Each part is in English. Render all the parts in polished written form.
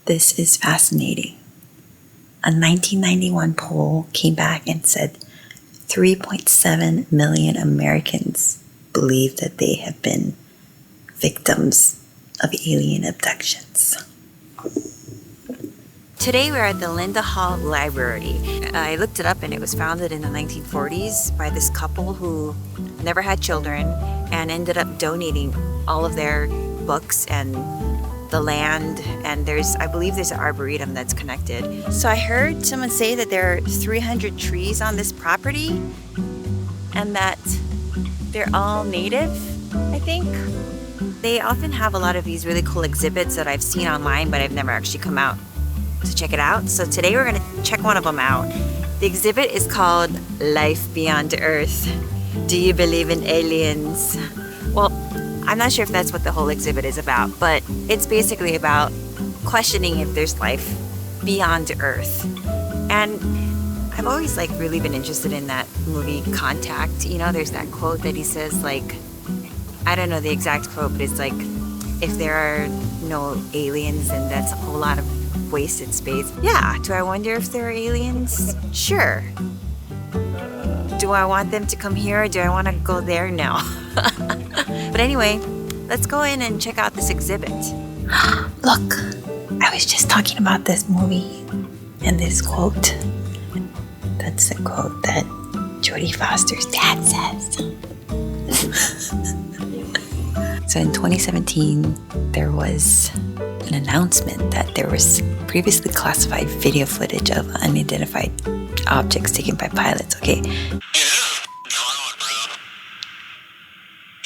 This is fascinating. A 1991 poll came back and said 3.7 million Americans believe that they have been victims of alien abductions. Today we're at the Linda Hall Library. I looked it up and it was founded in the 1940s by this couple who never had children and ended up donating all of their books and the land, and I believe there's an arboretum that's connected. So I heard someone say that there are 300 trees on this property and that they're all native, I think. They often have a lot of these really cool exhibits that I've seen online, but I've never actually come out to check it out. So today we're gonna check one of them out. The exhibit is called Life Beyond Earth. Do you believe in aliens? Well, I'm not sure if that's what the whole exhibit is about, but it's basically about questioning if there's life beyond Earth. And I've always really been interested in that movie Contact. You know, there's that quote that he says, I don't know the exact quote, but it's if there are no aliens, then that's a whole lot of wasted space. Yeah, do I wonder if there are aliens? Sure. Do I want them to come here or do I want to go there? No. But anyway, let's go in and check out this exhibit. Look, I was just talking about this movie and this quote. That's the quote that Jodie Foster's dad says. So in 2017, there was an announcement that there was previously classified video footage of unidentified objects taken by pilots. Okay. There's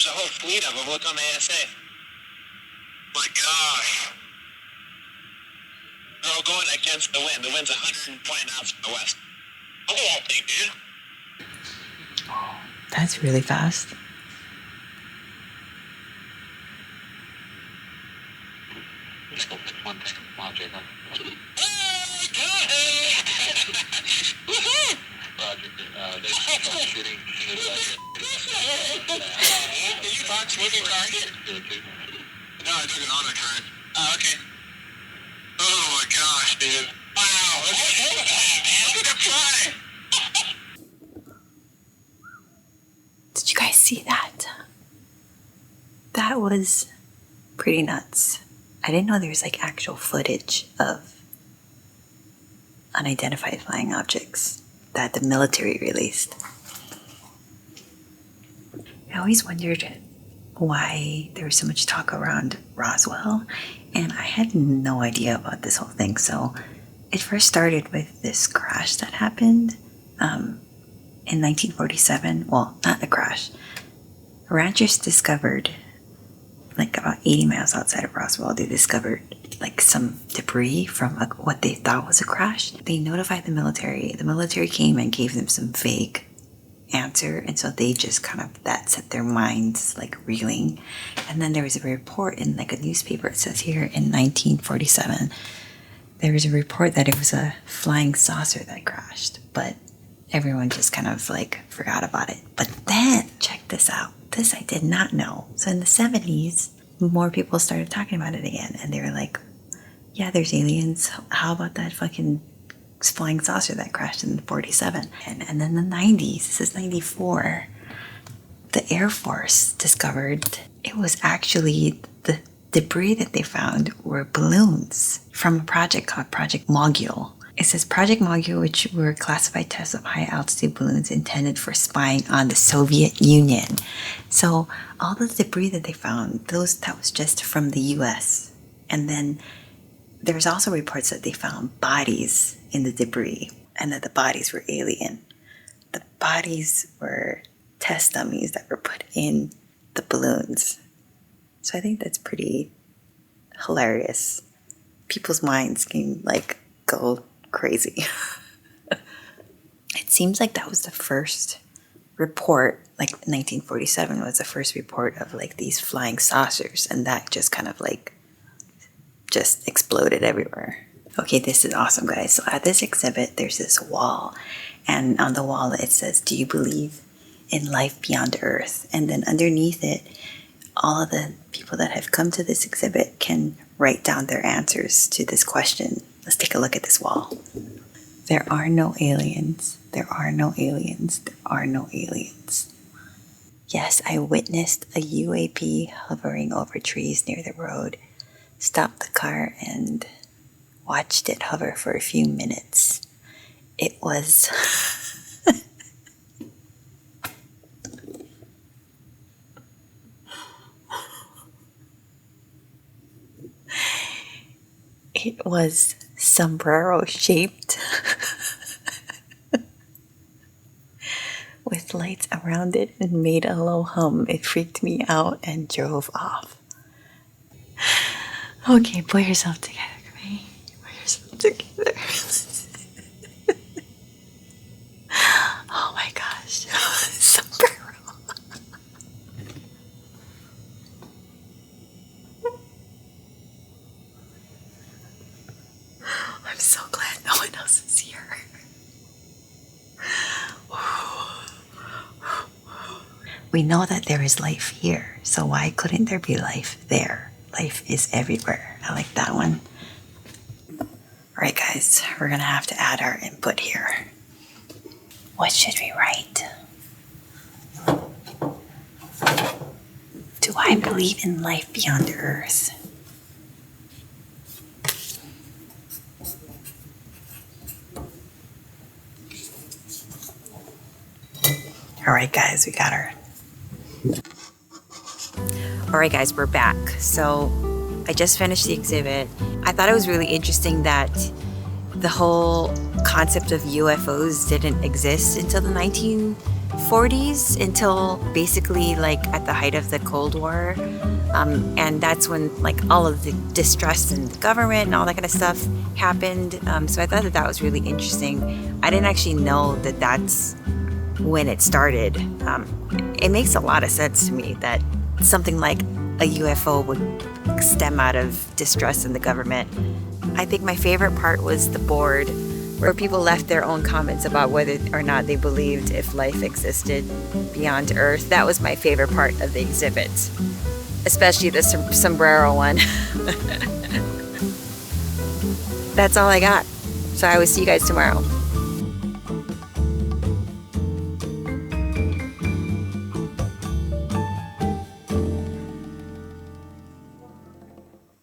a whole fleet of them. Look on the ASA. My gosh. They're all going against the wind. The wind's 120 knots from the west. Look at that thing, dude. That's really fast. Did you box moving cars? No, I took an auto card. Oh, okay. Oh my gosh, dude. Wow. Look at it fly. Did you guys see that? That was pretty nuts. I didn't know there was actual footage of unidentified flying objects that the military released. I always wondered why there was so much talk around Roswell, and I had no idea about this whole thing. So it first started with this crash that happened in 1947. Well, not a crash. Ranchers discovered, about 80 miles outside of Roswell, they discovered some debris from what they thought was a crash. They notified the military. The military came and gave them some vague answer, and so they just that set their minds reeling. And then there was a report in a newspaper. It says here in 1947 there was a report that it was a flying saucer that crashed, but everyone just forgot about it. But then check this out. This I did not know. So in the 70s, more people started talking about it again, and they were like, yeah, there's aliens. How about that fucking flying saucer that crashed in 47? And then the 90s, this is 94, the Air Force discovered it was actually the debris that they found were balloons from a project called Project Mogul. It says Project Mogul, which were classified tests of high-altitude balloons intended for spying on the Soviet Union. So all the debris that they found, that was just from the U.S. And then there's also reports that they found bodies in the debris and that the bodies were alien. The bodies were test dummies that were put in the balloons. So I think that's pretty hilarious. People's minds can go crazy. It seems like that was the first report, 1947 was the first report of these flying saucers, and that just just exploded everywhere. Okay, this is awesome, guys. So at this exhibit, there's this wall, and on the wall it says, do you believe in life beyond Earth? And then underneath it all of the people that have come to this exhibit can write down their answers to this question. Let's take a look at this wall. There are no aliens. There are no aliens. There are no aliens. Yes, I witnessed a UAP hovering over trees near the road. Stopped the car and watched it hover for a few minutes. It was... It was sombrero shaped with lights around it and made a low hum. It freaked me out and drove off. Okay, pull yourself together, Kawehi. Pull yourself together. Oh my gosh. Sombrero. I'm so glad no one else is here. We know that there is life here, so why couldn't there be life there? Life is everywhere. I like that one. Alright guys, we're gonna have to add our input here. What should we write? Do I believe in life beyond Earth? Alright guys, we got our... Alright guys, we're back. So I just finished the exhibit. I thought it was really interesting that the whole concept of UFOs didn't exist until the 1940s, until basically like at the height of the Cold War. And that's when like all of the distrust in the government and all that kind of stuff happened. So I thought that that was really interesting. I didn't actually know that that's when it started. It makes a lot of sense to me that something like a UFO would stem out of distrust in the government. I think my favorite part was the board where people left their own comments about whether or not they believed if life existed beyond Earth. That was my favorite part of the exhibit, especially the sombrero one. That's all I got. So I will see you guys tomorrow.